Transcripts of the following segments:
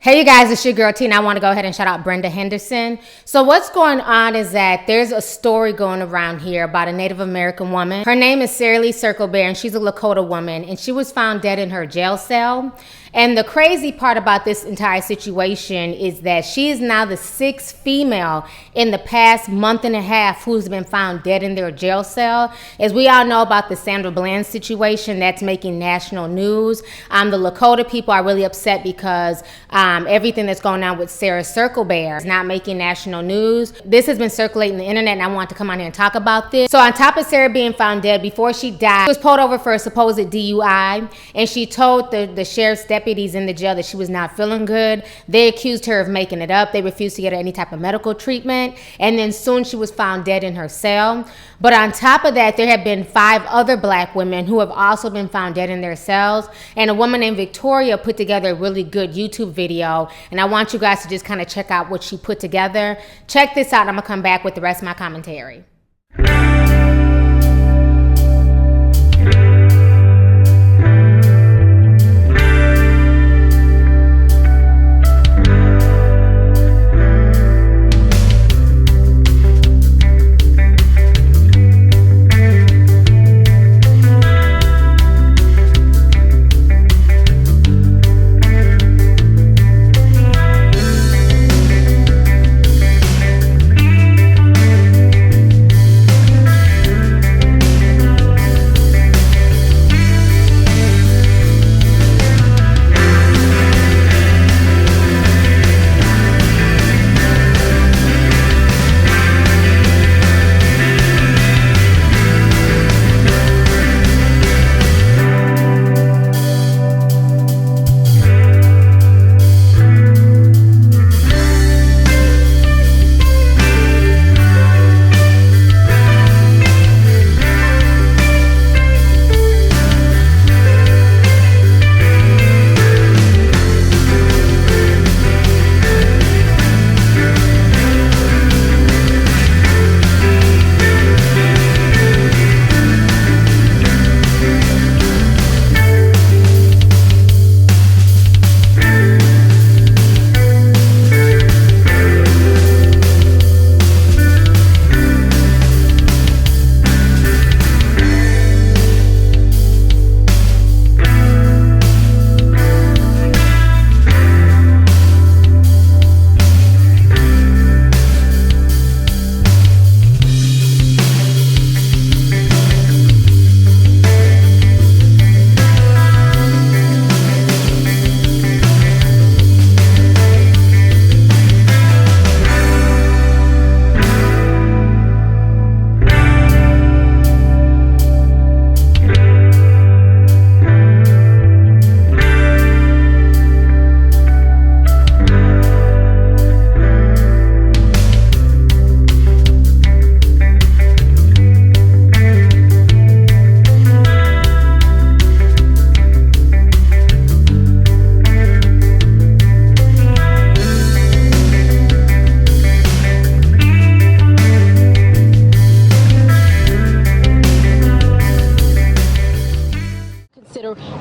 Hey you guys, it's your girl Tina. I want to go ahead and shout out Brenda Henderson. So what's going on is that there's a story going around here about a Native American woman. Her name is Sarah Lee Circlebear, and she's a Lakota woman, and she was found dead in her jail cell. And the crazy part about this entire situation is that she is now the 6th female in the past month and a half who's been found dead in their jail cell. As we all know about the Sandra Bland situation, that's making national news. The Lakota people are really upset because everything that's going on with Sarah Circlebear is not making national news. This has been circulating the internet, and I want to come on here and talk about this. So on top of Sarah being found dead, before she died, she was pulled over for a supposed DUI, and she told the sheriff's deputies in the jail that she was not feeling good. They accused her of making it up. They refused to get her any type of medical treatment, and then soon she was found dead in her cell. But on top of that, there have been 5 other black women who have also been found dead in their cells, and a woman named Victoria put together a really good YouTube video, and I want you guys to just kind of check out what she put together. Check this out. I'm gonna come back with the rest of my commentary.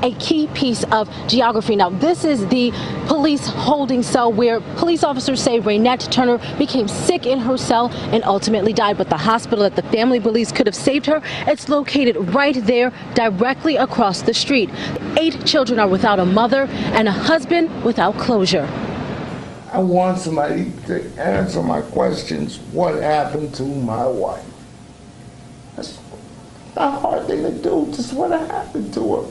A key piece of geography. Now, this is the police holding cell where police officers say Raynette Turner became sick in her cell and ultimately died, but the hospital that the family believes could have saved her, it's located right there, directly across the street. 8 children are without a mother and a husband without closure. I want somebody to answer my questions. What happened to my wife? That's not a hard thing to do. Just what happened to her.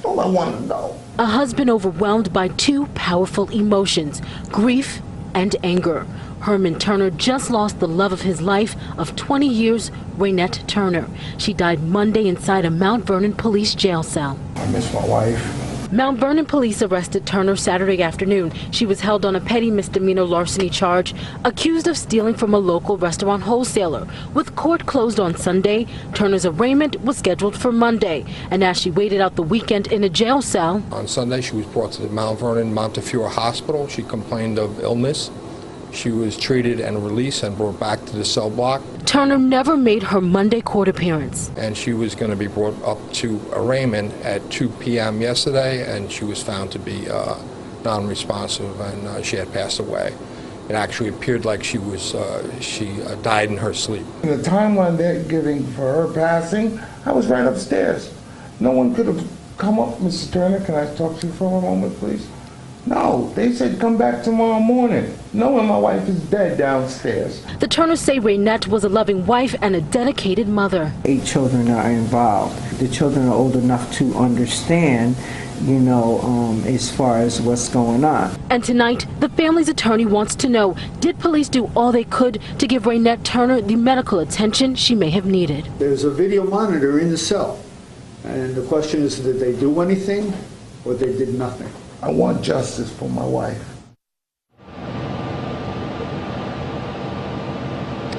All I want to know. A husband overwhelmed by 2 powerful emotions, grief and anger. Herman Turner just lost the love of his life of 20 years, Raynette Turner. She died Monday inside a Mount Vernon police jail cell. I miss my wife. Mount Vernon police arrested Turner Saturday afternoon. She was held on a petty misdemeanor larceny charge, accused of stealing from a local restaurant wholesaler. With court closed on Sunday, Turner's arraignment was scheduled for Monday. And as she waited out the weekend in a jail cell, on Sunday she was brought to the Mount Vernon Montefiore Hospital. She complained of illness. She was treated and released and brought back to the cell block. Turner never made her Monday court appearance. And she was going to be brought up to arraignment at 2 p.m. yesterday, and she was found to be non-responsive, and she had passed away. It actually appeared like she died in her sleep. In the timeline they're giving for her passing, I was right upstairs. No one could have come up. Mr. Turner, can I talk to you for a moment, please? No, they said come back tomorrow morning, knowing my wife is dead downstairs. The Turners say Raynette was a loving wife and a dedicated mother. 8 children are involved. The children are old enough to understand, as far as what's going on. And tonight, the family's attorney wants to know, did police do all they could to give Raynette Turner the medical attention she may have needed? There's a video monitor in the cell, and the question is, did they do anything or they did nothing? I want justice for my wife.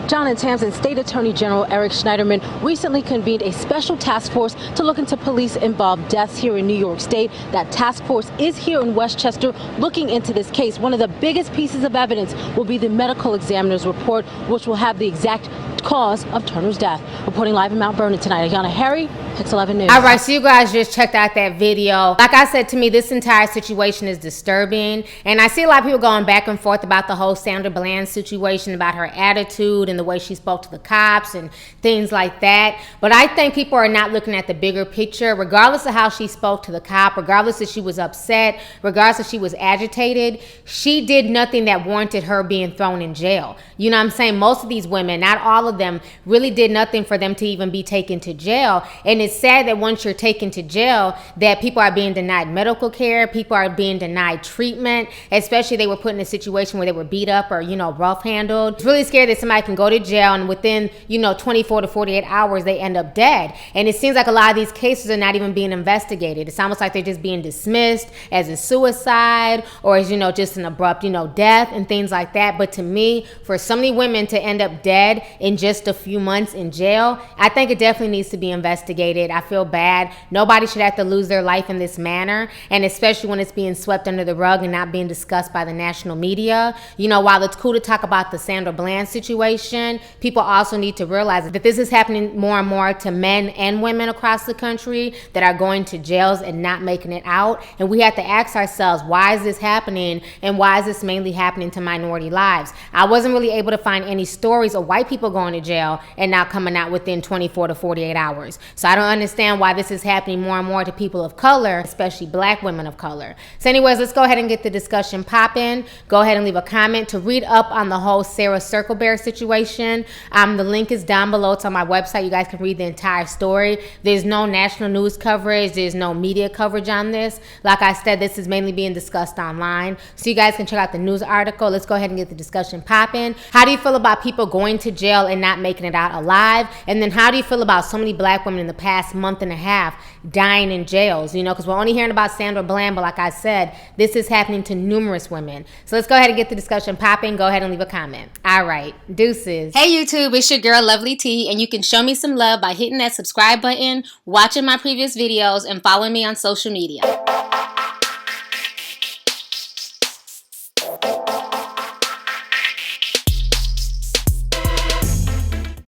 John and Tamsin, State Attorney General Eric Schneiderman recently convened a special task force to look into police-involved deaths here in New York State. That task force is here in Westchester looking into this case. One of the biggest pieces of evidence will be the medical examiner's report, which will have the exact cause of Turner's death. Reporting live in Mount Vernon tonight, Ayana Harry, Pix 11 News. All right, so you guys just checked out that video. Like I said, to me, this entire situation is disturbing. And I see a lot of people going back and forth about the whole Sandra Bland situation, about her attitude and the way she spoke to the cops and things like that. But I think people are not looking at the bigger picture. Regardless of how she spoke to the cop, regardless if she was upset, regardless if she was agitated, she did nothing that warranted her being thrown in jail. You know what I'm saying? Most of these women, not all of them, really did nothing for them to even be taken to jail. And it's sad that once you're taken to jail, that people are being denied medical care, people are being denied treatment, especially they were put in a situation where they were beat up or, rough handled. It's really scary that somebody can go to jail and within, 24 to 48 hours, they end up dead. And it seems like a lot of these cases are not even being investigated. It's almost like they're just being dismissed as a suicide or as, just an abrupt, death and things like that. But to me, for so many women to end up dead in just a few months in jail, I think it definitely needs to be investigated. I feel bad. Nobody should have to lose their life in this manner, and especially when it's being swept under the rug and not being discussed by the national media. While it's cool to talk about the Sandra Bland situation, people also need to realize that this is happening more and more to men and women across the country that are going to jails and not making it out. And we have to ask ourselves, why is this happening, and why is this mainly happening to minority lives? I wasn't really able to find any stories of white people going to jail and now coming out within 24 to 48 hours. So I don't understand why this is happening more and more to people of color, especially black women of color. So anyways, let's go ahead and get the discussion popping. Go ahead and leave a comment to read up on the whole Sarah Circlebear situation. The link is down below. It's on my website. You guys can read the entire story. There's no national news coverage. There's no media coverage on this. Like I said, this is mainly being discussed online. So you guys can check out the news article. Let's go ahead and get the discussion popping. How do you feel about people going to jail and not making it out alive? And then how do you feel about so many black women in the past month and a half dying in jails? Because we're only hearing about Sandra Bland, but like I said, this is happening to numerous women. So let's go ahead and get the discussion popping. Go ahead and leave a comment. All right, deuces. Hey YouTube, it's your girl Lovely T, and you can show me some love by hitting that subscribe button, watching my previous videos, and following me on social media.